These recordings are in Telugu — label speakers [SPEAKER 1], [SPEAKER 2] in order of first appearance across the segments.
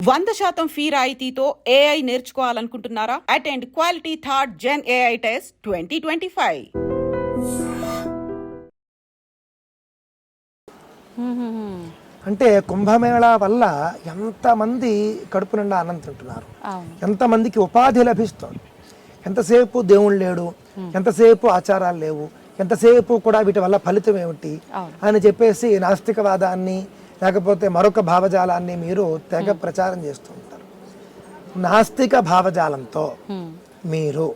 [SPEAKER 1] 100% ఫీ రాయితీతో ఏఐ నేర్చుకోవాలనుకుంటున్నారా? Attend quality third gen AI test 2025.
[SPEAKER 2] అంటే కుంభమేళా వల్ల ఎంతమంది కడుపు నిండా అన్నం తింటున్నారు, ఎంతమందికి ఉపాధి లభిస్తుంది. ఎంతసేపు దేవుడు లేడు, ఎంతసేపు ఆచారాలు లేవు, ఎంతసేపు కూడా వీటి వల్ల ఫలితం ఏమిటి అని చెప్పేసి నాస్తికవాదాన్ని లేకపోతే మరొక భావజాలాన్ని మీరు తెగ ప్రచారం చేస్తూ ఉంటారు. నాస్తిక భావజాలంతో మీరు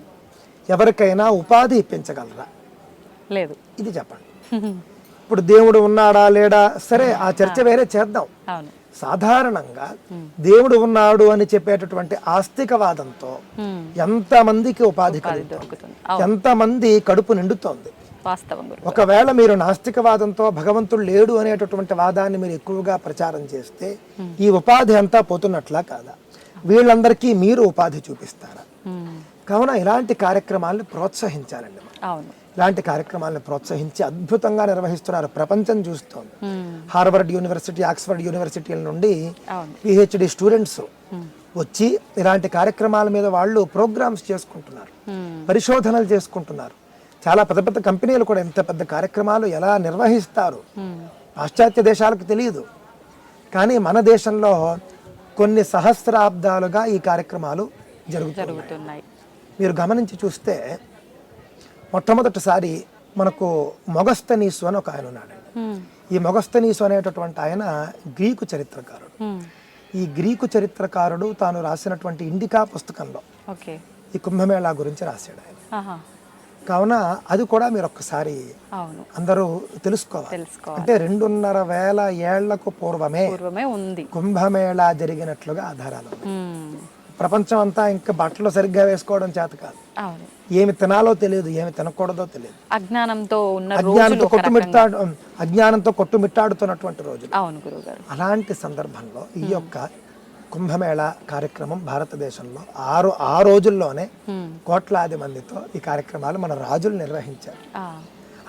[SPEAKER 2] ఎవరికైనా ఉపాధి ఇప్పించగలరా?
[SPEAKER 3] లేదు.
[SPEAKER 2] ఇది చెప్పండి. ఇప్పుడు దేవుడు ఉన్నాడా లేడా సరే, ఆ చర్చ వేరే చేద్దాం. సాధారణంగా దేవుడు ఉన్నాడు అని చెప్పేటటువంటి ఆస్తికవాదంతో ఎంతమందికి ఉపాధి కలుగుతుంది, ఎంతమంది కడుపు నిండుతోంది. ఒకవేళ మీరు నాస్తికవాదంతో భగవంతుడు లేడు అనేటటువంటి వాదాన్ని మీరు ఎక్కువగా ప్రచారం చేస్తే ఈ ఉపాధి అంతా పోతున్నట్లా కాదా? వీళ్ళందరికీ మీరు ఉపాధి చూపిస్తారా? కావున ఇలాంటి కార్యక్రమాలను ప్రోత్సహించాలండి. ఇలాంటి కార్యక్రమాలను ప్రోత్సహించి అద్భుతంగా నిర్వహిస్తున్నారు. ప్రపంచం చూస్తోంది. హార్వర్డ్ యూనివర్సిటీ, ఆక్స్ఫర్డ్ యూనివర్సిటీల నుండి పిహెచ్డి స్టూడెంట్స్ వచ్చి ఇలాంటి కార్యక్రమాల మీద వాళ్ళు ప్రోగ్రామ్స్ చేసుకుంటున్నారు, పరిశోధనలు చేసుకుంటున్నారు. చాలా పెద్ద పెద్ద కంపెనీలు కూడా ఇంత పెద్ద కార్యక్రమాలు ఎలా నిర్వహిస్తారు పాశ్చాత్య దేశాలకు తెలియదు. కానీ మన దేశంలో కొన్ని సహస్రాబ్దాలుగా ఈ కార్యక్రమాలు జరుగుతున్నాయి. మీరు గమనించి చూస్తే మొట్టమొదటిసారి మనకు మొగస్తనీసు అని ఒక ఆయన ఉన్నాడు. ఈ మొగస్తనీసు అనేటటువంటి ఆయన గ్రీకు చరిత్రకారుడు. ఈ గ్రీకు చరిత్రకారుడు తాను రాసినటువంటి ఇండికా పుస్తకంలో ఈ కుంభమేళా గురించి రాశాడు ఆయన. కావున అది కూడా మీరు ఒక్కసారి అందరూ తెలుసుకోవాలి. అంటే 2,500 ఏళ్లకు పూర్వమే
[SPEAKER 3] ఉంది
[SPEAKER 2] కుంభమేళా జరిగినట్లుగా ఆధారాలు ఉన్నాయి. ప్రపంచం అంతా ఇంకా బట్టలు సరిగ్గా వేసుకోవడం చేత కాదు, ఏమి తినాలో తెలియదు, ఏమి తినకూడదో తెలియదు, అజ్ఞానంతో కొట్టుమిట్టాడుతున్నటువంటి రోజు. అలాంటి సందర్భంలో ఈ యొక్క కుంభమేళా కార్యక్రమం భారతదేశంలో ఆ రోజుల్లోనే కోట్లాది మందితో ఈ కార్యక్రమాలు మన రాజులు నిర్వహించారు.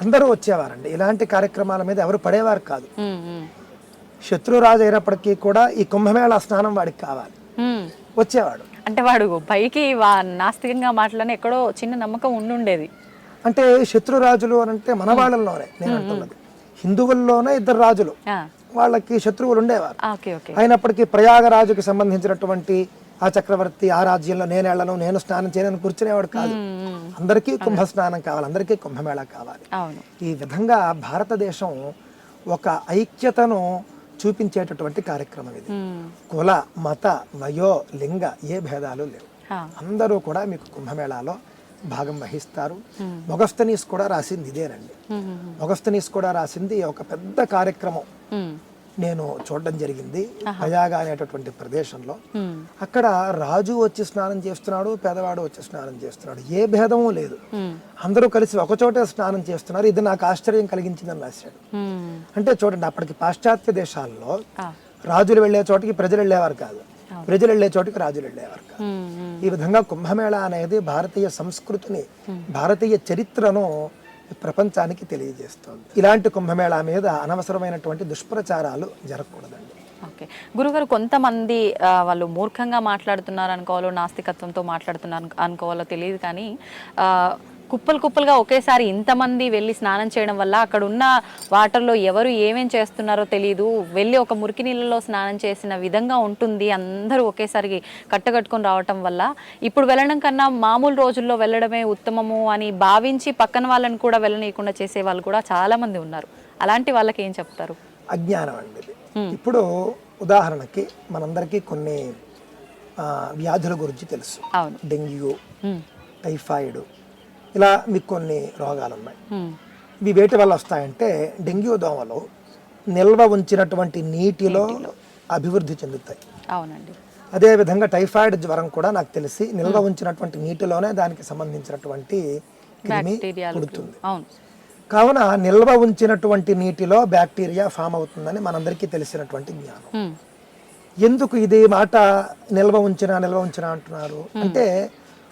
[SPEAKER 2] అందరూ వచ్చేవారండి. ఇలాంటి కార్యక్రమాల మీద ఎవరు పడేవారు కాదు. శత్రురాజు అయినప్పటికీ కూడా ఈ కుంభమేళా స్నానం వాడికి కావాలి, వచ్చేవాడు.
[SPEAKER 3] అంటే వాడు పైకి నాస్తికంగా మాటలని ఎక్కడో చిన్న నమ్మకం ఉండుండేది.
[SPEAKER 2] అంటే శత్రురాజులు అని అంటే మన వాళ్ళలోనే నేను అంటున్నది, హిందువుల్లోనే 2 రాజులు వాళ్ళకి శత్రువులు ఉండేవారు. అయినప్పటికీ ప్రయాగరాజుకి సంబంధించినటువంటి ఆ చక్రవర్తి ఆ రాజ్యంలో నేను వెళ్ళను, నేను స్నానం చేయను కూర్చునేవాడు కాదు. అందరికీ కుంభ స్నానం కావాలి, అందరికీ కుంభమేళా కావాలి. ఈ విధంగా భారతదేశం ఒక ఐక్యతను చూపించేటటువంటి కార్యక్రమం ఇది. కుల, మత, వయో, లింగ ఏ భేదాలు లేవు. అందరూ కూడా మీకు కుంభమేళాలో భాగం వహిస్తారు. మొగస్తనీస్ కూడా రాసింది ఇదేనండి. మొగస్తనీస్ కూడా రాసింది ఒక పెద్ద కార్యక్రమం నేను చూడడం జరిగింది ప్రయాగ అనేటటువంటి ప్రదేశంలో. అక్కడ రాజు వచ్చి స్నానం చేస్తున్నాడు, పేదవాడు వచ్చి స్నానం చేస్తున్నాడు, ఏ భేదము లేదు, అందరూ కలిసి ఒకచోటే స్నానం చేస్తున్నారు. ఇది నాకు ఆశ్చర్యం కలిగించిందని రాశాడు. అంటే చూడండి, అప్పటికి పాశ్చాత్య దేశాల్లో రాజులు వెళ్లే చోటికి ప్రజలు వెళ్ళేవారు కాదు, ప్రజలు వెళ్లే చోటికి రాజులు వెళ్ళేవారు కాదు. ఈ విధంగా కుంభమేళా అనేది భారతీయ సంస్కృతిని, భారతీయ చరిత్రను ప్రపంచానికి తెలియజేస్తుంది. ఇలాంటి కుంభమేళా మీద అనవసరమైనటువంటి దుష్ప్రచారాలు జరగకూడదండి.
[SPEAKER 3] ఓకే గురుగారు, కొంతమంది వాళ్ళు మూర్ఖంగా మాట్లాడుతున్నారు అనుకోవాలో, నాస్తికత్వంతో మాట్లాడుతున్నారు అనుకోవాలో తెలియదు, కానీ కుప్పలుగా ఒకేసారి ఇంతమంది వెళ్ళి స్నానం చేయడం వల్ల అక్కడ ఉన్న వాటర్లో ఎవరు ఏమేం చేస్తున్నారో తెలియదు. వెళ్ళి ఒక మురికి నీళ్ళలో స్నానం చేసిన విధంగా ఉంటుంది. అందరూ ఒకేసారి కట్టుకొని రావటం వల్ల ఇప్పుడు వెళ్ళడం కన్నా మామూలు రోజుల్లో వెళ్ళడమే ఉత్తమము అని భావించి పక్కన వాళ్ళని కూడా వెళ్ళనీయకుండా చేసే వాళ్ళు కూడా చాలా మంది ఉన్నారు. అలాంటి వాళ్ళకి ఏం చెప్తారు?
[SPEAKER 2] అజ్ఞానం అండి. ఇప్పుడు ఉదాహరణకి మనందరికీ కొన్ని వ్యాధుల గురించి తెలుసు. డెంగ్యూ, టైఫాయిడ్, ఇలా మీకు కొన్ని రోగాలు ఉన్నాయి. ఇవి వేటి వల్ల వస్తాయంటే డెంగ్యూ దోమలు నిల్వ ఉంచినటువంటి నీటిలో అభివృద్ధి చెందుతాయి. అదేవిధంగా టైఫాయిడ్ జ్వరం కూడా నాకు తెలిసి నిల్వ ఉంచినటువంటి నీటిలోనే దానికి సంబంధించినటువంటి క్రిమి పుడుతుంది. కావున నిల్వ ఉంచినటువంటి నీటిలో బ్యాక్టీరియా ఫామ్ అవుతుందని మనందరికీ తెలిసినటువంటి జ్ఞానం. ఎందుకు ఇది మాట నిల్వ ఉంచిన అంటున్నారు అంటే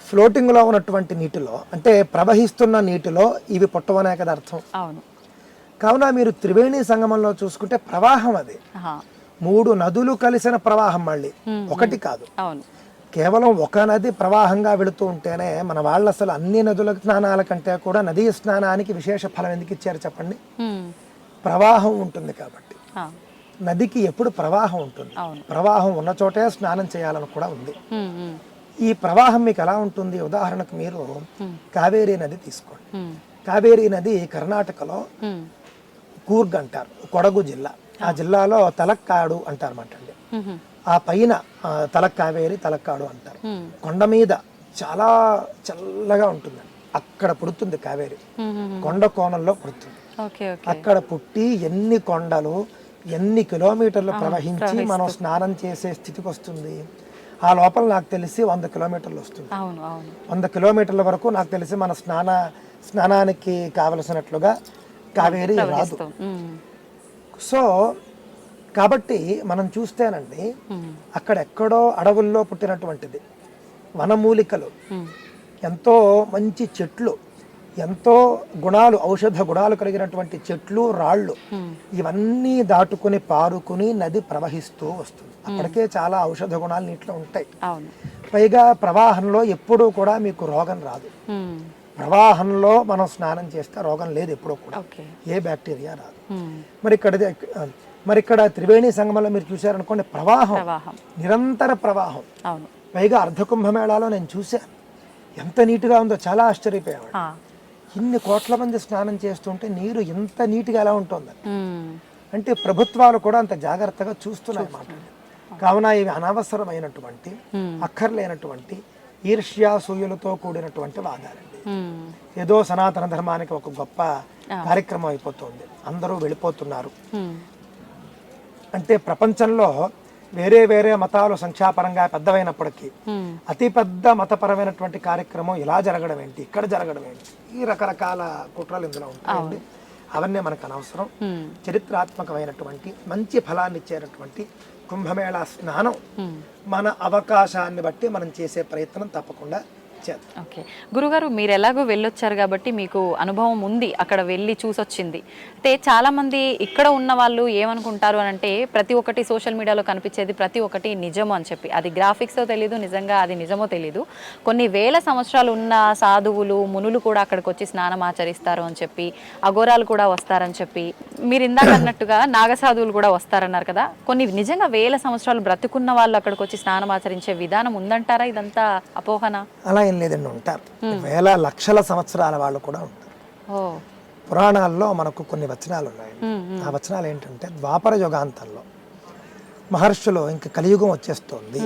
[SPEAKER 2] ఫ్లోటింగ్ లో ఉన్నటువంటి నీటిలో, అంటే ప్రవహిస్తున్న నీటిలో ఇవి పుట్టవనే కదా అర్థం. కావున మీరు త్రివేణి సంగమంలో చూసుకుంటే ప్రవాహం అది 3 నదులు కలిసిన ప్రవాహం మళ్ళీ, ఒకటి కాదు.
[SPEAKER 3] అవును.
[SPEAKER 2] కేవలం ఒక నది ప్రవాహంగా వెళుతూ ఉంటేనే మన వాళ్ళు అసలు అన్ని నదుల స్నానాల కంటే కూడా నదీ స్నానానికి విశేష ఫలం ఎందుకు ఇచ్చారు చెప్పండి? ప్రవాహం ఉంటుంది కాబట్టి. నదికి ఎప్పుడు ప్రవాహం ఉంటుంది, ప్రవాహం ఉన్న చోటే స్నానం చేయాలని కూడా ఉంది. ఈ ప్రవాహం మీకు ఎలా ఉంటుంది? ఉదాహరణకు మీరు కావేరీ నది తీసుకోండి. కావేరీ నది కర్ణాటకలో కూర్గ్ అంటారు, కొడగు జిల్లా. ఆ జిల్లాలో తలక్కాడు అంటారు అన్నమాట అండి. ఆ పైన తలక్కావేరి, తలక్కాడు అంటారు. కొండ మీద చాలా చల్లగా ఉంటుందండి. అక్కడ పుడుతుంది కావేరి, కొండ కోణంలో పుడుతుంది. అక్కడ పుట్టి ఎన్ని కొండలు, ఎన్ని కిలోమీటర్లు ప్రవహించి మనం స్నానం చేసే స్థితికి వస్తుంది. ఆ లోపల నాకు తెలిసి 100 కిలోమీటర్లు వస్తుంది. 100 కిలోమీటర్ల వరకు నాకు తెలిసి మన స్నానానికి కావలసినట్లుగా కావేరి రాదు. సో కాబట్టి మనం చూస్తేనండి, అక్కడెక్కడో అడవుల్లో పుట్టినటువంటిది, వనమూలికలు, ఎంతో మంచి చెట్లు, ఎంతో గుణాలు, ఔషధ గుణాలు కలిగినటువంటి చెట్లు, రాళ్ళు, ఇవన్నీ దాటుకుని పారుకుని నది ప్రవహిస్తూ వస్తుంది. అప్పటికే చాలా ఔషధ గుణాలు నీటిలో ఉంటాయి. పైగా ప్రవాహంలో ఎప్పుడూ కూడా మీకు రోగం రాదు. ప్రవాహంలో మనం స్నానం చేస్తే రోగం లేదు ఎప్పుడూ కూడా, ఏ బ్యాక్టీరియా రాదు. మరి ఇక్కడ త్రివేణి సంగమంలో మీరు చూసారనుకోండి, ప్రవాహం, నిరంతర ప్రవాహం. పైగా అర్ధకుంభమేళాలో నేను చూశాను, ఎంత నీట్గా ఉందో, చాలా ఆశ్చర్యపోయాడు. ఇన్ని కోట్ల మంది స్నానం చేస్తుంటే నీరు ఎంత నీట్గా ఎలా ఉంటుంది అంటే ప్రభుత్వాలు కూడా అంత జాగ్రత్తగా చూస్తున్నాయి అన్నమాట. కావున ఇవి అనవసరమైనటువంటి, అక్కర్లేనటువంటి ఈర్ష్యాసూయులతో కూడినటువంటి వాదాలండి. ఏదో సనాతన ధర్మానికి ఒక గొప్ప కార్యక్రమం అయిపోతుంది, అందరూ వెళ్ళిపోతున్నారు అంటే. ప్రపంచంలో వేరే వేరే మతాలు సంఖ్యాపరంగా పెద్దవైనప్పటికీ అతి పెద్ద మతపరమైనటువంటి కార్యక్రమం ఇలా జరగడం ఏంటి, ఇక్కడ జరగడం ఏంటి, ఈ రకరకాల కుట్రలు ఇందులో ఉంటాయండి. అవన్నీ మనకు అనవసరం. చరిత్రాత్మకమైనటువంటి మంచి ఫలాన్ని ఇచ్చేటటువంటి కుంభమేళా స్నానం మన అవకాశాన్ని బట్టి మనం చేసే ప్రయత్నం తప్పకుండా చేద్దాం.
[SPEAKER 3] ఓకే గురుగారు, మీరు ఎలాగో వెళ్ళొచ్చారు కాబట్టి మీకు అనుభవం ఉంది, అక్కడ వెళ్ళి చూసొచ్చింది. అయితే చాలా మంది ఇక్కడ ఉన్న వాళ్ళు ఏమనుకుంటారు అని అంటే, ప్రతి ఒక్కటి సోషల్ మీడియాలో కనిపించేది ప్రతి ఒక్కటి నిజమో అని చెప్పి. అది గ్రాఫిక్స్తో తెలీదు, నిజంగా అది నిజమో తెలీదు. కొన్ని వేల సంవత్సరాలు ఉన్న సాధువులు, మునులు కూడా అక్కడికి వచ్చి స్నానం ఆచరిస్తారు అని చెప్పి, అఘోరాలు కూడా వస్తారని చెప్పి, మీరు ఇందాక అన్నట్టుగా నాగసాధువులు కూడా వస్తారన్నారు కదా. కొన్ని నిజంగా వేల సంవత్సరాలు బ్రతుకున్న వాళ్ళు అక్కడికి వచ్చి స్నానం ఆచరించే విధానం ఉందంటారా? ఇదంతా అపోహన?
[SPEAKER 2] అలా ఏం లేదండి, ఉంటారు. వేల లక్షల సంవత్సరాల వాళ్ళు కూడా ఉంటారు. పురాణాల్లో మనకు కొన్ని వచనాలు ఉన్నాయి. ఆ వచనాలు ఏంటంటే, ద్వాపర యుగాంతంలో మహర్షులు ఇంకా కలియుగం వచ్చేస్తోంది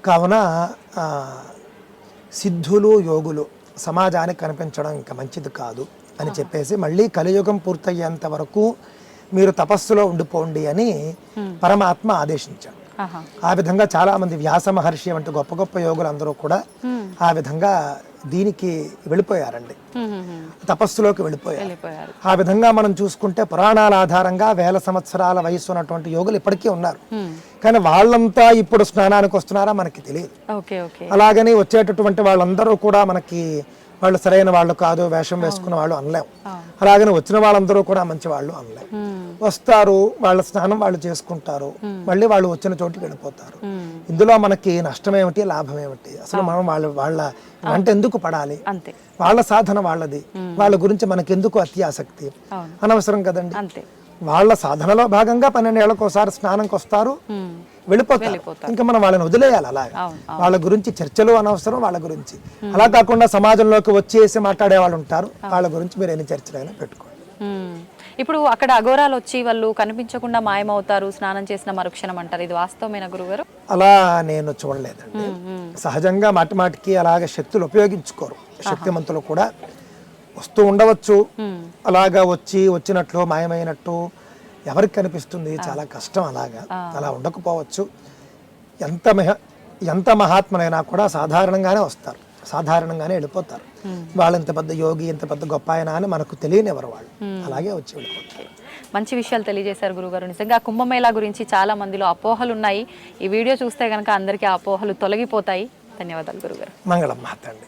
[SPEAKER 2] కావున సిద్ధులు, యోగులు సమాజానికి కనిపించడం ఇంకా మంచిది కాదు అని చెప్పేసి, మళ్ళీ కలియుగం పూర్తయ్యేంత వరకు మీరు తపస్సులో ఉండిపోండి అని పరమాత్మ ఆదేశించాడు. ఆ విధంగా చాలా మంది, వ్యాస మహర్షి వంటి గొప్ప గొప్ప యోగులు అందరూ కూడా ఆ విధంగా దీనికి వెళ్ళిపోయారండి, తపస్సులోకి వెళ్ళిపోయారు. ఆ విధంగా మనం చూసుకుంటే పురాణాల ఆధారంగా వేల సంవత్సరాల వయసు ఉన్నటువంటి యోగులు ఇప్పటికీ ఉన్నారు. కానీ వాళ్ళంతా ఇప్పుడు స్నానానికి వస్తున్నారా మనకి తెలియదు. అలాగని వచ్చేటటువంటి వాళ్ళందరూ కూడా మనకి వాళ్ళు సరైన వాళ్ళు కాదు, వేషం వేసుకున్న వాళ్ళు అనలేము. అలాగని వచ్చిన వాళ్ళందరూ కూడా మంచి వాళ్ళు అనలేము. వస్తారు, వాళ్ళ స్నానం వాళ్ళు చేసుకుంటారు, మళ్ళీ వాళ్ళు వచ్చిన చోటుకి వెళ్ళిపోతారు. ఇందులో మనకి నష్టం ఏమిటి, లాభం ఏమిటి? అసలు మనం వాళ్ళ అంటే ఎందుకు పడాలి? వాళ్ళ సాధన వాళ్ళది, వాళ్ళ గురించి మనకి ఎందుకు అతి ఆసక్తి? అనవసరం కదండి. వాళ్ళ సాధనలో భాగంగా 12 ఏళ్ళకోసారి స్నానంకి వస్తారు, వెళ్ళిపోతారు. ఇంకా మనం వాళ్ళని వదిలేయాలి. అలాగే వాళ్ళ గురించి చర్చలు అనవసరం. వాళ్ళ గురించి అలా కాకుండా సమాజంలోకి వచ్చేసి మాట్లాడే వాళ్ళు ఉంటారు, వాళ్ళ గురించి మీరు ఎన్ని చర్చలైనా పెట్టుకోండి.
[SPEAKER 3] ఇప్పుడు అక్కడ అఘోరాలు వచ్చి వాళ్ళు కనిపించకుండా మాయమవుతారు స్నానం చేసిన మరుక్షణం అంటారు, ఇది వాస్తవమేనా గురుగారు?
[SPEAKER 2] అలా నేను చూడలేదండి. సహజంగా మాటిమాటికి అలాగే శక్తులు ఉపయోగించుకోరు. శక్తిమంతులు కూడా వస్తూ ఉండవచ్చు, అలాగా వచ్చినట్లు మాయమైనట్టు ఎవరికి కనిపిస్తుంది? చాలా కష్టం. అలా ఉండకపోవచ్చు. ఎంత మహాత్ములైనా కూడా సాధారణంగానే వస్తారు, సాధారణంగానే వెళ్ళిపోతారు. వాళ్ళు ఇంత పెద్ద యోగి, ఇంత పెద్ద గొప్ప ఆయన అని మనకు తెలియనివ్వరు. వాళ్ళు అలాగే వచ్చి వెళ్ళిపోతారు.
[SPEAKER 3] మంచి విషయాలు తెలియజేశారు గురుగారు. నిజంగా కుంభమేళా గురించి చాలా మందిలో అపోహలు ఉన్నాయి. ఈ వీడియో చూస్తే కనుక అందరికీ ఆ అపోహలు తొలగిపోతాయి. ధన్యవాదాలు గురుగారు.
[SPEAKER 2] మంగళం మాతండి.